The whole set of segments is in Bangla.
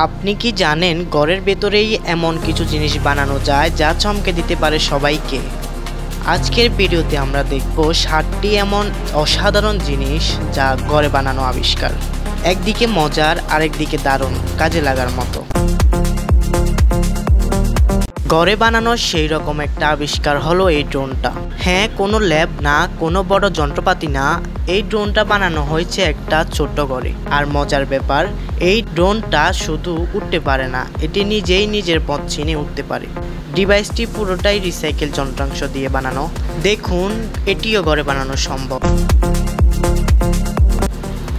আপনি কি জানেন ঘরের ভেতরেই এমন কিছু জিনিস বানানো যায় যা চমকে দিতে পারে সবাইকে? আজকের ভিডিওতে আমরা দেখব 7টি এমন অসাধারণ জিনিস যা ঘরে বানানো আবিষ্কার। একদিকে মজার, আরেকদিকে দারুণ, কাজে লাগার মতো। ঘরে বানানো সেই রকম একটা আবিষ্কার হলো এই ড্রোনটা। হ্যাঁ, কোনো ল্যাব না, কোনো বড় যন্ত্রপাতি না, এই ড্রোনটা বানানো হয়েছে একটা ছোট্ট ঘরে। আর মজার ব্যাপার, এই ড্রোনটা শুধু উঠতে পারে না, এটি নিজেই নিজের পথ চিনে উঠতে পারে। ডিভাইসটি পুরোটাই রিসাইকেল যন্ত্রাংশ দিয়ে বানানো। দেখুন, এটিও ঘরে বানানো সম্ভব।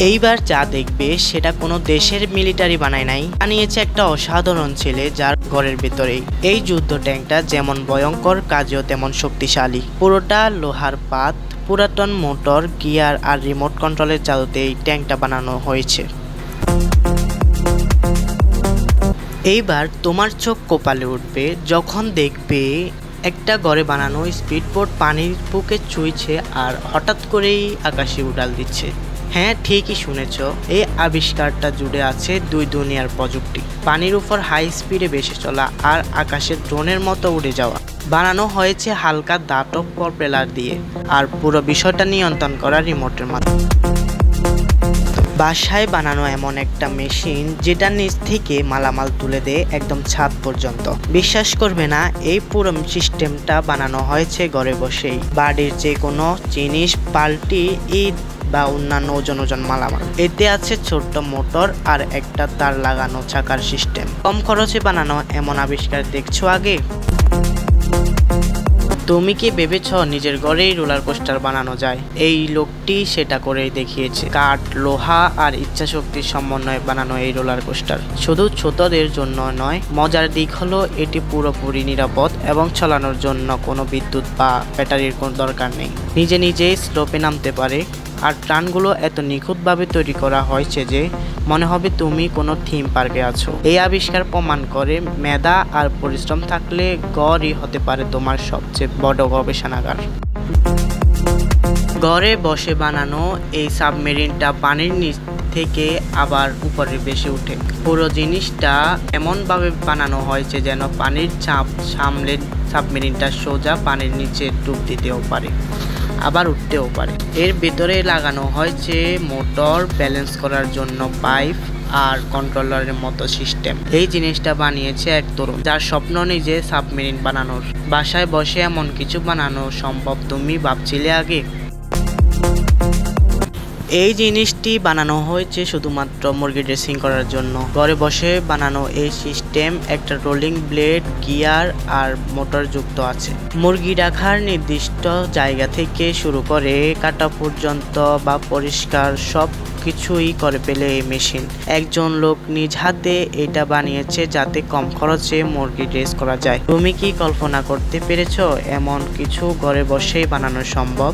এইবার যা দেখবে সেটা কোনো দেশের মিলিটারি বানায় নাই, বানিয়েছে একটা অসাধারণ ছেলে যার ঘরের ভেতরেই। এই যুদ্ধ ট্যাঙ্কটা যেমন ভয়ঙ্কর, কাজেও তেমন শক্তিশালী। পুরোটা লোহার পাত, পুরাতন মোটর, গিয়ার আর রিমোট কন্ট্রোলের জাদুতে এই ট্যাঙ্কটা বানানো হয়েছে। এইবার তোমার চোখ কপালে উঠবে যখন দেখবে একটা ঘরে বানানো স্পিডবোট পানির বুকে ছুঁইছে আর হঠাৎ করেই আকাশে উড়াল দিচ্ছে। হ্যাঁ, ঠিকই শুনেছ, এই আবিষ্কারটা জুড়ে আছে দুই দুনিয়ার প্রযুক্তি। পানির উপর হাই স্পিডে ভেসে চলা আর আকাশে ড্রোনের মতো উড়ে যাওয়া। বানানো হয়েছে হালকা দাতব প্রপেলার দিয়ে, আর পুরো বিষয়টা নিয়ন্ত্রণ করা রিমোটের মাধ্যমে। বাসায় বানানো এমন একটা মেশিন যেটা নিচ থেকে মালামাল তুলে দেয় একদম ছাদ পর্যন্ত। বিশ্বাস করবে না, এই পুরো সিস্টেমটা বানানো হয়েছে ঘরে বসেই। বাড়ির যে কোনো জিনিস, পাল্টি, ইট বা অন্যান্য ওজন মালামাল। এতে আছে ছোট্ট মোটর আর একটা তার লাগানো চাকার সিস্টেম। কম খরচে বানানো এমন আবিষ্কার দেখছো আগে? তুমি কি ভেবেছ নিজের ঘরেই রোলার কোস্টার বানানো যায়? এই লোকটি সেটা করেই দেখিয়েছে। কাঠ, লোহা আর ইচ্ছাশক্তির সমন্বয়ে বানানো এই রোলার কোস্টার শুধু ছোটদের জন্য নয়, মজার দিক হলো এটি পুরোপুরি নিরাপদ এবং চালানোর জন্য কোনো বিদ্যুৎ বা ব্যাটারির কোনো দরকার নেই। নিজে নিজেই স্লোপে নামতে পারে। আর টার্নগুলো এত নিখুঁতভাবে তৈরি করা হয়েছে যে মনে হবে তুমি কোনো থিম পার্কে আছো। এই আবিষ্কার প্রমাণ করে মেধা আর পরিশ্রম থাকলে ঘরই হতে পারে তোমার সবচেয়ে বড় গবেষণাগার। ঘরে বসে বানানো এই সাবমেরিনটা পানির নিচ থেকে আবার উপরে ভেসে ওঠে। পুরো জিনিসটা এমনভাবে বানানো হয়েছে যেন পানির চাপ সামলে সাবমেরিনটা সোজা পানির নিচে ডুব দিতেও পারে, আবার উঠতেও পারে। এর ভেতরে লাগানো হয়েছে মোটর, ব্যালেন্স করার জন্য পাইপ আর কন্ট্রোলারের মতো সিস্টেম। এই জিনিসটা বানিয়েছে এক তরুণ যার স্বপ্ন নিজে সাবমেরিন বানানোর। বাসায় বসে এমন কিছু বানানো সম্ভব তুমি ভাবছিলে আগে? এই জিনিসটি বানানো হয়েছে শুধুমাত্র মুরগি ড্রেসিং করার জন্য। ঘরে বসে বানানো এই সিস্টেম একটা রোলিং ব্লেড, গিয়ার আর মোটর যুক্ত আছে। মুরগি রাখার নির্দিষ্ট জায়গা থেকে শুরু করে কাটা পর্যন্ত বা পরিষ্কার সব কিছুই করে ফেলে এই মেশিন। একজন লোক নিজ হাতে এটা বানিয়েছে যাতে কম খরচে মুরগি ড্রেস করা যায়। তুমি কি কল্পনা করতে পেরেছো এমন কিছু ঘরে বসেই বানানো সম্ভব?